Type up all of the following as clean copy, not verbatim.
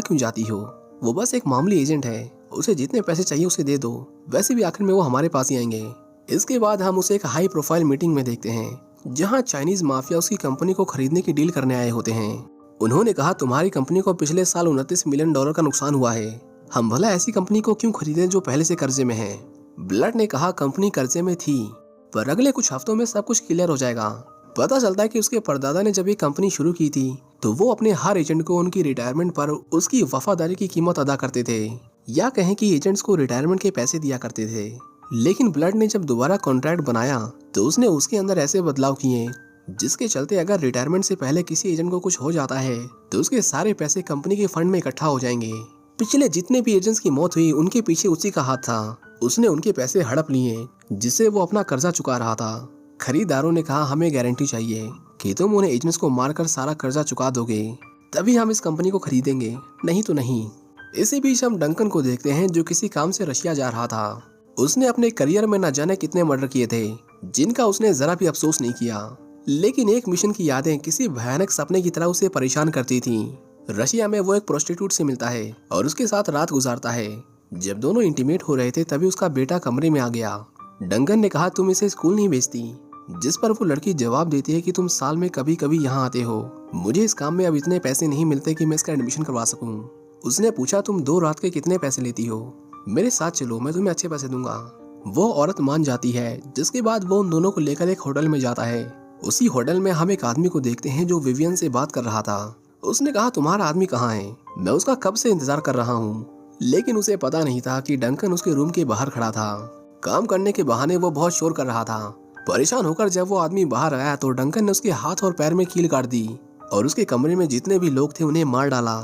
क्यों जाती हो? वो बस एक मामूली एजेंट है, उसे जितने पैसे चाहिए उसे दे दो, वैसे भी आखिर में वो हमारे पास ही आएंगे। इसके बाद हम उसे एक हाई प्रोफाइल मीटिंग में देखते हैं, जहाँ चाइनीज माफिया उसकी कंपनी को खरीदने की डील करने आए होते हैं। उन्होंने कहा तुम्हारी कंपनी को पिछले साल $29 मिलियन का नुकसान हुआ है, हम भला ऐसी कंपनी को क्यों खरीदें जो पहले से कर्जे में है। ब्लड ने कहा कंपनी कर्जे में थी, पर अगले कुछ हफ्तों में सब कुछ क्लियर हो जाएगा। पता चलता है कि उसके परदादा ने जब ये कंपनी शुरू की थी तो वो अपने हर एजेंट को उनकी रिटायरमेंट पर उसकी वफादारी की कीमत अदा करते थे, या कहें कि एजेंट्स को रिटायरमेंट के पैसे दिया करते थे। लेकिन ब्लड ने जब दोबारा कॉन्ट्रैक्ट बनाया तो उसने उसके अंदर ऐसे बदलाव किए जिसके चलते अगर रिटायरमेंट से पहले किसी एजेंट को कुछ हो जाता है तो उसके सारे पैसे कंपनी के फंड में इकट्ठा हो जाएंगे। पिछले जितने भी एजेंट्स की मौत हुई उनके पीछे उसी का हाथ था। उसने उनके पैसे हड़प लिए जिससे वो अपना कर्जा चुका रहा था। खरीदारों ने कहा हमें गारंटी चाहिए कि तुम उन्हें एजेंट्स को मारकर सारा कर्जा चुका दोगे, तभी हम इस कंपनी को खरीदेंगे, नहीं तो नहीं। इसी बीच हम डंकन को देखते हैं जो किसी काम से रशिया जा रहा था। उसने अपने करियर में न जाने कितने मर्डर किए थे जिनका उसने जरा भी अफसोस नहीं किया, लेकिन एक मिशन की यादें किसी भयानक सपने की तरह उसे परेशान करती थी। रशिया में वो एक प्रोस्टिट्यूट से मिलता है और उसके साथ रात गुजारता है। जब दोनों इंटीमेट हो रहे थे तभी उसका बेटा कमरे में आ गया। डंकन ने कहा तुम इसे स्कूल नहीं भेजती, जिस पर वो लड़की जवाब देती है कि तुम साल में कभी कभी यहाँ आते हो, मुझे इस काम में अब इतने पैसे नहीं मिलते कि मैं इसका एडमिशन करवा सकूं। उसने पूछा तुम 2 रात के कितने पैसे लेती हो, मेरे साथ चलो मैं तुम्हें अच्छे पैसे दूंगा। वो औरत मान जाती है, जिसके बाद वो उन दोनों को लेकर एक होटल में जाता है। उसी होटल में हम एक आदमी को देखते हैं जो विवियन से बात कर रहा था। उसने कहा तुम्हारा आदमी कहाँ है, मैं उसका कब से इंतजार कर रहा हूँ। लेकिन उसे पता नहीं था कि डंकन उसके रूम के बाहर खड़ा था। काम करने के बहाने वो बहुत शोर कर रहा था। परेशान होकर जब वो आदमी बाहर आया तो डंकन ने उसके हाथ और पैर में कील काट दी और उसके कमरे में जितने भी लोग थे उन्हें मार डाला।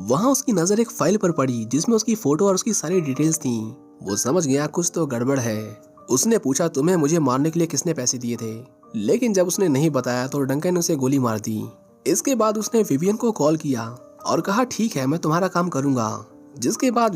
वहाँ उसकी नजर एक फाइल पर पड़ी जिसमें उसकी फोटो और उसकी सारी डिटेल्स थी। वो समझ गया कुछ तो गड़बड़ है। उसने पूछा तुम्हें मुझे मारने के लिए किसने पैसे दिए थे, लेकिन जब उसने नहीं बताया तो डंकन ने उसे गोली मार दी। इसके बाद उसने विवियन को कॉल किया और कहा ठीक है मैं तुम्हारा काम करूंगा, जिसके बाद